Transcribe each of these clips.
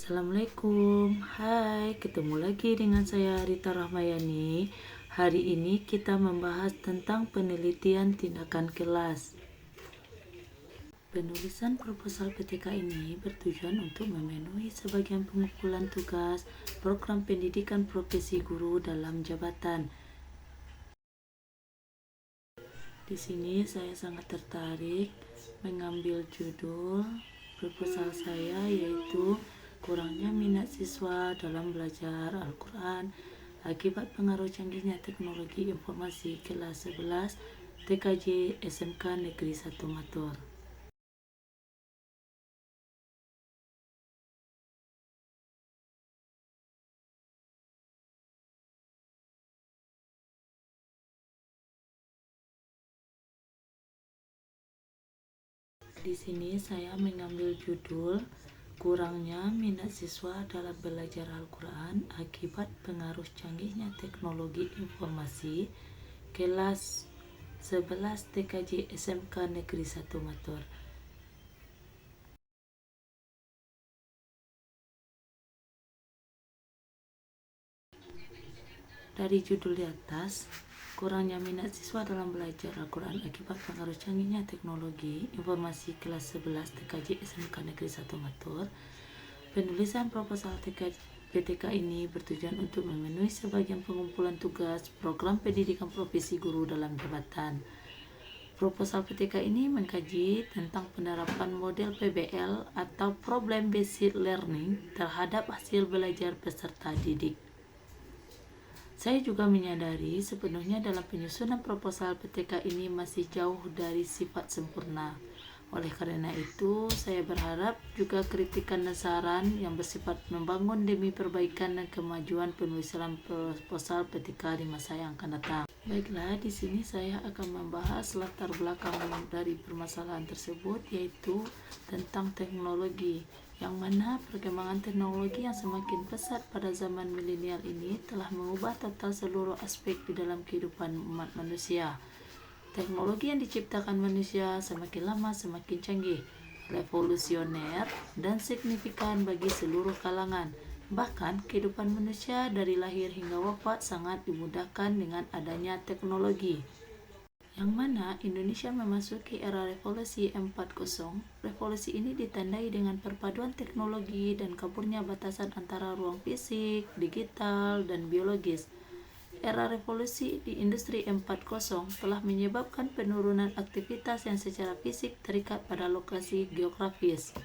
Assalamualaikum. Hai, ketemu lagi dengan saya Rita Rahmayani. Hari ini kita membahas tentang penelitian tindakan kelas. Penulisan proposal PTK ini bertujuan untuk memenuhi sebagian pengumpulan tugas program pendidikan profesi guru dalam jabatan. Di sini saya sangat tertarik mengambil judul proposal saya, yaitu kurangnya minat siswa dalam belajar Al-Quran akibat pengaruh canggihnya teknologi informasi kelas 11 TKJ SMK Negeri 1 Matur. Di sini saya mengambil judul kurangnya minat siswa dalam belajar Al-Quran akibat pengaruh canggihnya teknologi informasi kelas 11 TKJ SMK Negeri 1 Matur. Dari judul di atas, kurangnya minat siswa dalam belajar Al-Quran akibat pengaruh canggihnya teknologi informasi kelas 11 TKJ SMK Negeri 1 Matur. Penulisan proposal PTK ini bertujuan untuk memenuhi sebagian pengumpulan tugas program pendidikan profesi guru dalam jabatan. Proposal PTK ini mengkaji tentang penerapan model PBL atau Problem Based Learning terhadap hasil belajar peserta didik. Saya juga menyadari sepenuhnya dalam penyusunan proposal PTK ini masih jauh dari sifat sempurna. Oleh karena itu, saya berharap juga kritikan dan saran yang bersifat membangun demi perbaikan dan kemajuan penulisan proposal PTK di masa yang akan datang. Baiklah, di sini saya akan membahas latar belakang dari permasalahan tersebut, yaitu tentang teknologi, yang mana perkembangan teknologi yang semakin pesat pada zaman milenial ini telah mengubah total seluruh aspek di dalam kehidupan umat manusia. Teknologi yang diciptakan manusia semakin lama semakin canggih, revolusioner, dan signifikan bagi seluruh kalangan. Bahkan kehidupan manusia dari lahir hingga wafat sangat dimudahkan dengan adanya teknologi. Yang mana Indonesia memasuki era revolusi 4.0. Revolusi ini ditandai dengan perpaduan teknologi dan kaburnya batasan antara ruang fisik, digital, dan biologis. Era revolusi di industri 4.0 telah menyebabkan penurunan aktivitas yang secara fisik terikat pada lokasi geografis.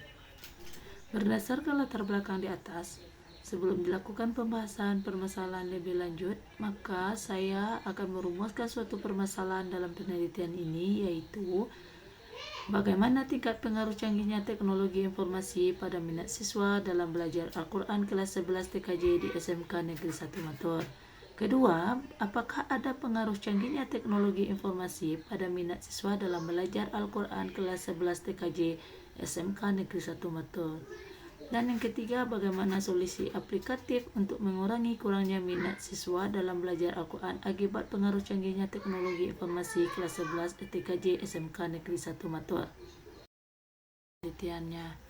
Berdasarkan latar belakang di atas, sebelum dilakukan pembahasan permasalahan lebih lanjut, maka saya akan merumuskan suatu permasalahan dalam penelitian ini, yaitu bagaimana tingkat pengaruh canggihnya teknologi informasi pada minat siswa dalam belajar Al-Quran kelas 11 TKJ di SMK Negeri 1 Matur. Kedua, apakah ada pengaruh canggihnya teknologi informasi pada minat siswa dalam belajar Al-Quran kelas 11 TKJ SMK Negeri 1 Matur. Dan yang ketiga, bagaimana solusi aplikatif untuk mengurangi kurangnya minat siswa dalam belajar Al-Quran akibat pengaruh canggihnya teknologi informasi kelas 11 TKJ SMK Negeri 1 Matur. Penelitiannya,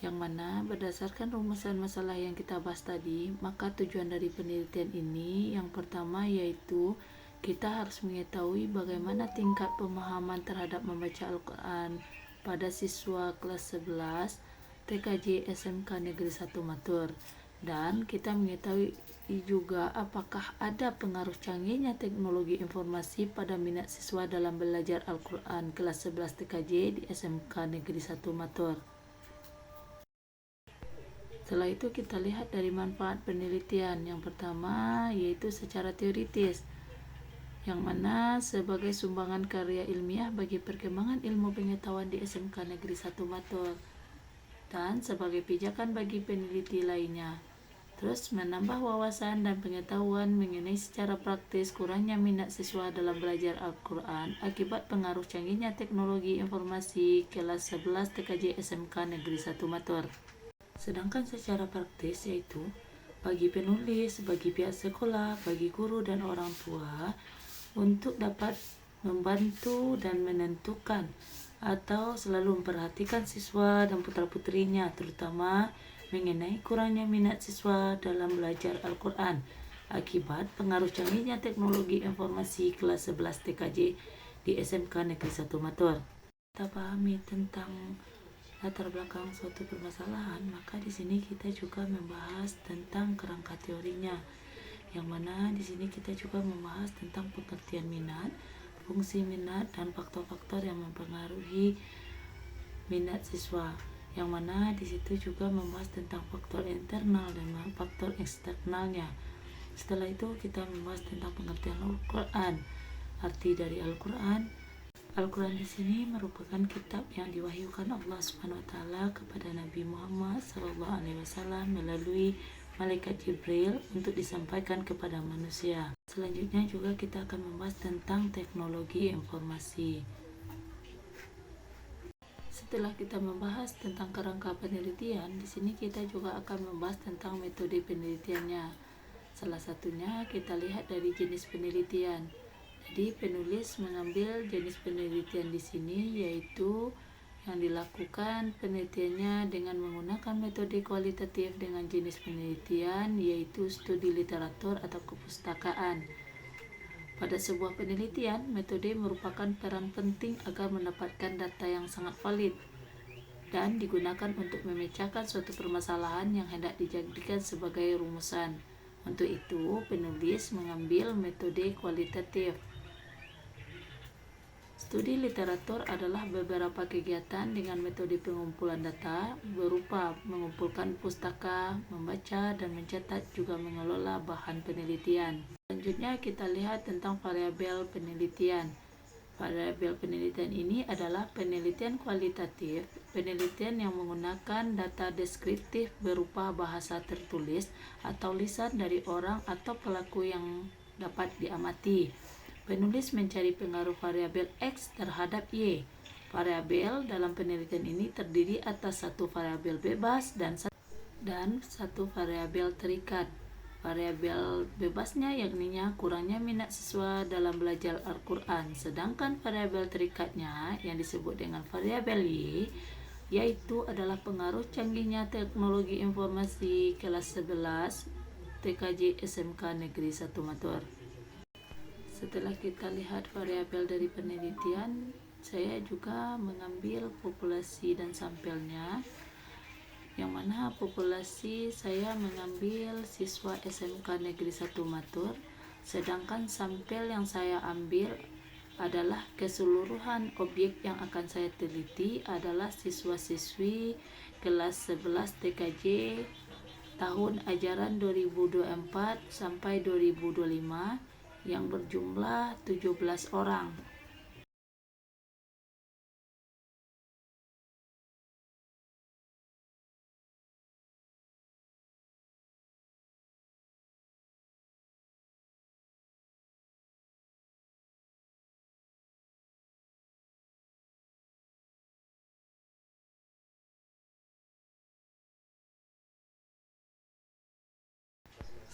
yang mana berdasarkan rumusan masalah yang kita bahas tadi, maka tujuan dari penelitian ini yang pertama yaitu kita harus mengetahui bagaimana tingkat pemahaman terhadap membaca Al-Quran pada siswa kelas 11 TKJ SMK Negeri 1 Matur, dan kita mengetahui juga apakah ada pengaruh canggihnya teknologi informasi pada minat siswa dalam belajar Al-Quran kelas 11 TKJ di SMK Negeri 1 Matur. Setelah itu kita lihat dari manfaat penelitian. Yang pertama yaitu secara teoritis, yang mana sebagai sumbangan karya ilmiah bagi perkembangan ilmu pengetahuan di SMK Negeri 1 Matur, dan sebagai pijakan bagi peneliti lainnya. Terus menambah wawasan dan pengetahuan mengenai secara praktis kurangnya minat siswa dalam belajar Al-Quran akibat pengaruh canggihnya teknologi informasi kelas 11 TKJ SMK Negeri 1 Matur. Sedangkan secara praktis yaitu bagi penulis, bagi pihak sekolah, bagi guru dan orang tua untuk dapat membantu dan menentukan atau selalu memperhatikan siswa dan putra-putrinya, terutama mengenai kurangnya minat siswa dalam belajar Al-Quran akibat pengaruh canggihnya teknologi informasi kelas 11 TKJ di SMK Negeri 1 Matur. Kita pahami tentang latar belakang suatu permasalahan, maka di sini kita juga membahas tentang kerangka teorinya, yang mana di sini kita juga membahas tentang pengertian minat, fungsi minat, dan faktor-faktor yang mempengaruhi minat siswa, yang mana di situ juga membahas tentang faktor internal dan faktor eksternalnya. Setelah itu kita membahas tentang pengertian Al-Quran. Arti dari Al-Quran. Al-Quran di sini merupakan kitab yang diwahyukan Allah Subhanahu wa taala kepada Nabi Muhammad SAW melalui malaikat Jibril untuk disampaikan kepada manusia. Selanjutnya juga kita akan membahas tentang teknologi informasi. Setelah kita membahas tentang kerangka penelitian, di sini kita juga akan membahas tentang metode penelitiannya. Salah satunya kita lihat dari jenis penelitian. Jadi penulis mengambil jenis penelitian di sini, yaitu yang dilakukan penelitiannya dengan menggunakan metode kualitatif dengan jenis penelitian, yaitu studi literatur atau kepustakaan. Pada sebuah penelitian, metode merupakan peran penting agar mendapatkan data yang sangat valid dan digunakan untuk memecahkan suatu permasalahan yang hendak dijadikan sebagai rumusan. Untuk itu, penulis mengambil metode kualitatif. Studi literatur adalah beberapa kegiatan dengan metode pengumpulan data berupa mengumpulkan pustaka, membaca, dan mencatat, juga mengelola bahan penelitian. Selanjutnya kita lihat tentang variabel penelitian. Variabel penelitian ini adalah penelitian kualitatif, penelitian yang menggunakan data deskriptif berupa bahasa tertulis atau lisan dari orang atau pelaku yang dapat diamati. Penulis mencari pengaruh variabel X terhadap Y. Variabel dalam penelitian ini terdiri atas satu variabel bebas dan satu variabel terikat. Variabel bebasnya yakninya kurangnya minat siswa dalam belajar Al-Quran, sedangkan variabel terikatnya yang disebut dengan variabel Y, yaitu adalah pengaruh canggihnya teknologi informasi kelas 11 TKJ SMK Negeri 1 Matur. Setelah kita lihat variabel dari penelitian, saya juga mengambil populasi dan sampelnya, yang mana populasi saya mengambil siswa SMK Negeri 1 Matur, sedangkan sampel yang saya ambil adalah keseluruhan objek yang akan saya teliti adalah siswa-siswi kelas 11 TKJ tahun ajaran 2024 sampai 2025 yang berjumlah 17 orang.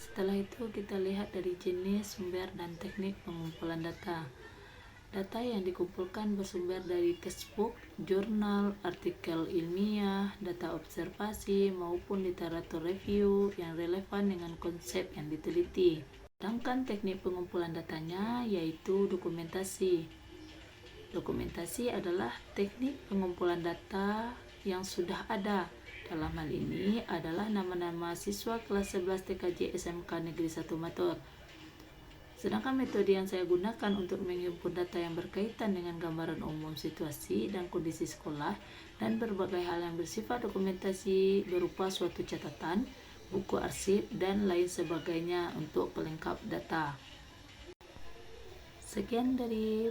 Setelah itu kita lihat dari jenis, sumber, dan teknik pengumpulan data. Data yang dikumpulkan bersumber dari textbook, jurnal, artikel ilmiah, data observasi, maupun literatur review yang relevan dengan konsep yang diteliti. Sedangkan teknik pengumpulan datanya yaitu dokumentasi. Dokumentasi adalah teknik pengumpulan data yang sudah ada. Dalam hal ini adalah nama-nama siswa kelas 11 TKJ SMK Negeri 1 Matur. Sedangkan metode yang saya gunakan untuk menghimpun data yang berkaitan dengan gambaran umum situasi dan kondisi sekolah dan berbagai hal yang bersifat dokumentasi berupa suatu catatan, buku arsip, dan lain sebagainya untuk pelengkap data. Sekian dari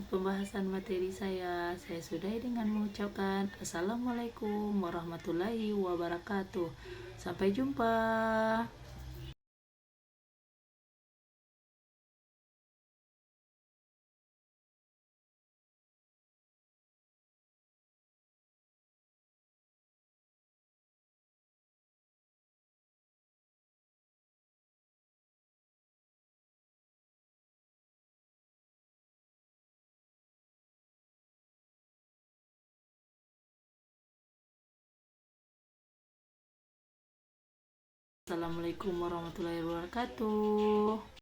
pembahasan materi saya sudahi dengan mengucapkan Assalamualaikum warahmatullahi wabarakatuh. Sampai jumpa. Assalamualaikum warahmatullahi wabarakatuh.